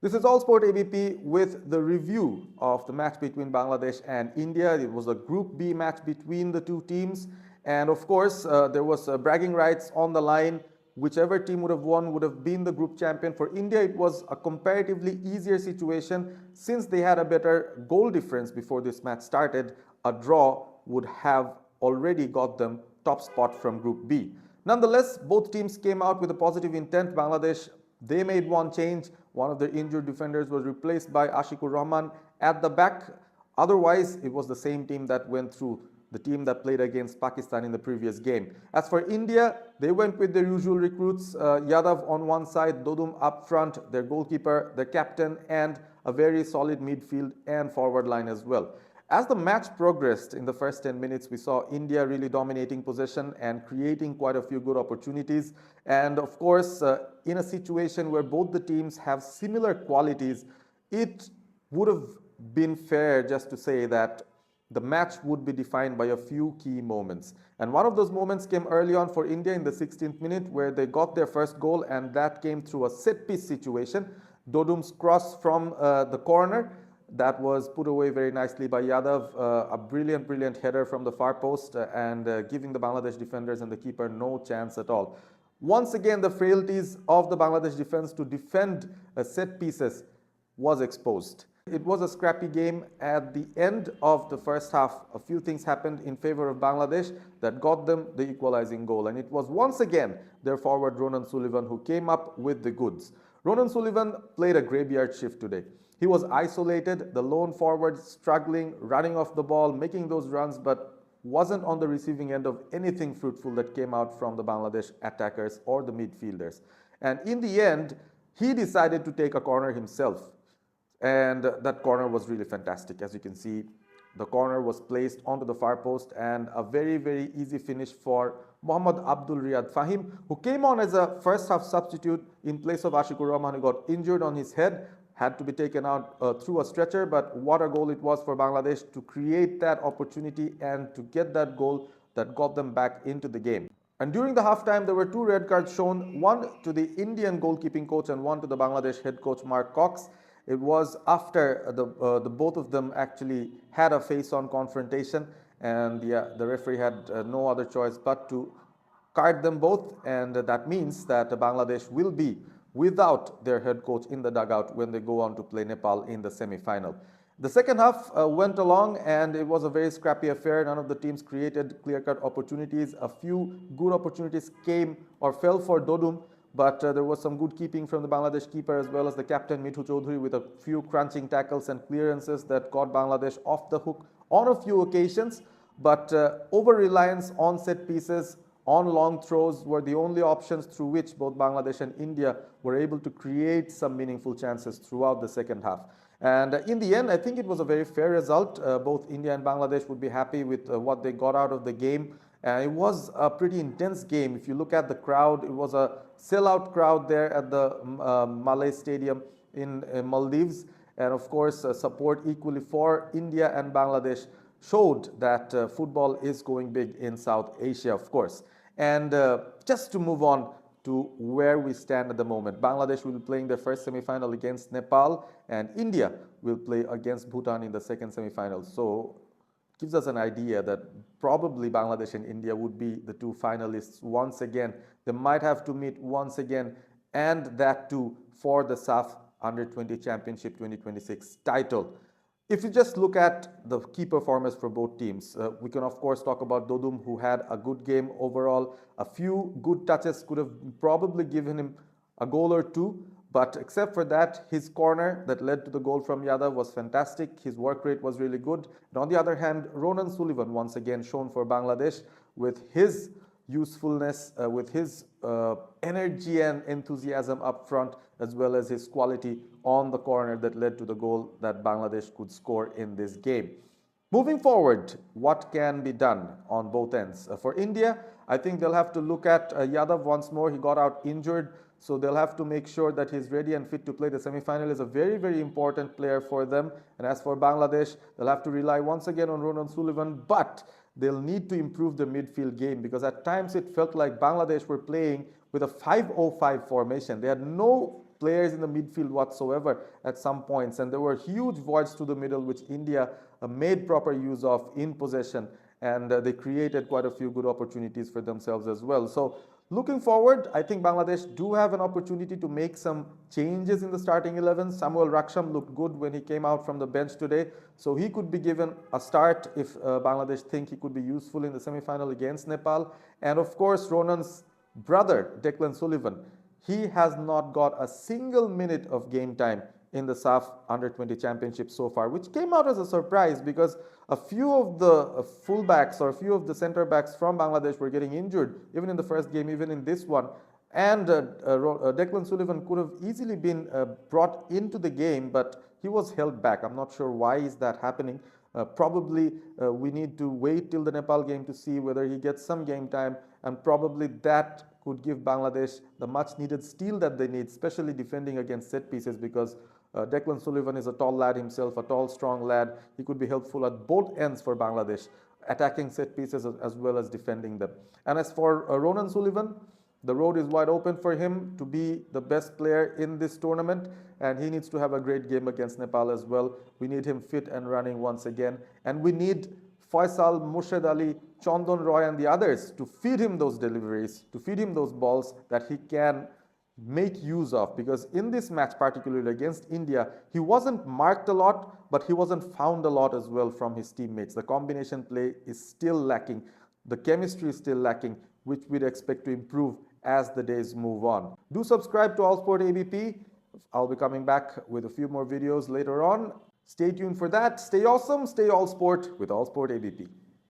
This is All Sport ABP with the review of the match between Bangladesh and India. It was a Group B match between the two teams. And of course, there was bragging rights on the line. Whichever team would have won would have been the group champion. For India, it was a comparatively easier situation since they had a better goal difference before this match started. A draw would have already got them top spot from Group B. Nonetheless, both teams came out with a positive intent. Bangladesh, they made one change. One of their injured defenders was replaced by Ashikur Rahman at the back. Otherwise, it was the same team that went through, the team that played against Pakistan in the previous game. As for India, they went with their usual recruits, Yadav on one side, Dodum up front, their goalkeeper, their captain, and a very solid midfield and forward line as well. As the match progressed in the first 10 minutes, we saw India really dominating possession and creating quite a few good opportunities. And of course, in a situation where both the teams have similar qualities, it would have been fair just to say that the match would be defined by a few key moments. And one of those moments came early on for India in the 16th minute, where they got their first goal, and that came through a set-piece situation. Dodum's cross from the corner, that was put away very nicely by Yadav. A brilliant header from the far post and giving the Bangladesh defenders and the keeper no chance at all. Once again, the frailties of the Bangladesh defense to defend set pieces was exposed. It was a scrappy game. At the end of the first half, a few things happened in favor of Bangladesh that got them the equalizing goal. And it was once again their forward Ronan Sullivan who came up with the goods. Ronan Sullivan played a graveyard shift today. He was isolated, the lone forward, struggling, running off the ball, making those runs, but wasn't on the receiving end of anything fruitful that came out from the Bangladesh attackers or the midfielders. And in the end, he decided to take a corner himself. And that corner was really fantastic. As you can see, the corner was placed onto the far post, and a very easy finish for Mohammad Abdul Riyad Fahim, who came on as a first half substitute in place of Ashikur Rahman, who got injured on his head, had to be taken out through a stretcher. But what a goal it was for Bangladesh to create that opportunity and to get that goal that got them back into the game. And during the halftime, there were two red cards shown, one to the Indian goalkeeping coach and one to the Bangladesh head coach Mark Cox. It was after the both of them actually had a face-on confrontation, and the referee had no other choice but to card them both, and that means that Bangladesh will be without their head coach in the dugout when they go on to play Nepal in the semi-final. The second half went along, and it was a very scrappy affair. None of the teams created clear-cut opportunities. A few good opportunities came or fell for Dodum, but there was some good keeping from the Bangladesh keeper as well as the captain Mithu Choudhury with a few crunching tackles and clearances that got Bangladesh off the hook on a few occasions. But over-reliance on set pieces, on long throws were the only options through which both Bangladesh and India were able to create some meaningful chances throughout the second half. And in the end, I think it was a very fair result. Both India and Bangladesh would be happy with what they got out of the game. It was a pretty intense game. If you look at the crowd, it was a sellout crowd there at the Malay Stadium in Maldives. And of course, support equally for India and Bangladesh showed that football is going big in South Asia, of course. And just to move on to where we stand at the moment, Bangladesh will be playing their first semi-final against Nepal, and India will play against Bhutan in the second semi-final. So gives us an idea that probably Bangladesh and India would be the two finalists once again. They might have to meet once again, and that too for the SAFF Under-20 Championship 2026 title. If you just look at the key performers for both teams, we can of course talk about Dodum, who had a good game overall. A few good touches could have probably given him a goal or two, but except for that, his corner that led to the goal from Yadav was fantastic. His work rate was really good. And on the other hand, Ronan Sullivan once again shown for Bangladesh with his usefulness, with his energy and enthusiasm up front, as well as his quality on the corner that led to the goal that Bangladesh could score in this game. Moving forward, what can be done on both ends? For India, I think they'll have to look at Yadav once more. He got out injured, so they'll have to make sure that he's ready and fit to play the semi-final. Is a very important player for them. And as for Bangladesh, they'll have to rely once again on Ronan Sullivan, but they'll need to improve the midfield game, because at times it felt like Bangladesh were playing with a 5-0-5 formation. They had no players in the midfield whatsoever at some points, and there were huge voids to the middle which India made proper use of in possession, and they created quite a few good opportunities for themselves as well. So looking forward, I think Bangladesh do have an opportunity to make some changes in the starting 11. Samuel Raksham looked good when he came out from the bench today, so he could be given a start if Bangladesh think he could be useful in the semi-final against Nepal. And of course, Ronan's brother, Declan Sullivan, he has not got a single minute of game time in the SAFF Under-20 Championship so far, which came out as a surprise because a few of the fullbacks or a few of the centre backs from Bangladesh were getting injured, even in the first game, even in this one. And Declan Sullivan could have easily been brought into the game, but he was held back. I'm not sure why is that happening. Probably we need to wait till the Nepal game to see whether he gets some game time, and probably that could give Bangladesh the much needed steel that they need, especially defending against set pieces, because Declan Sullivan is a tall lad himself, a tall, strong lad. He could be helpful at both ends for Bangladesh, attacking set pieces as well as defending them. And as for Ronan Sullivan, the road is wide open for him to be the best player in this tournament, and he needs to have a great game against Nepal as well. We need him fit and running once again, and we need Faisal, Murshid Ali, Chandan Roy and the others to feed him those deliveries, to feed him those balls that he can make use of, because in this match, particularly against India, he wasn't marked a lot, but he wasn't found a lot as well from his teammates. The combination play is still lacking. The chemistry is still lacking, which we'd expect to improve as the days move on. Do subscribe to All Sport ABP. I'll be coming back with a few more videos later on. Stay tuned for that. Stay awesome, stay All Sport with All Sport ABP.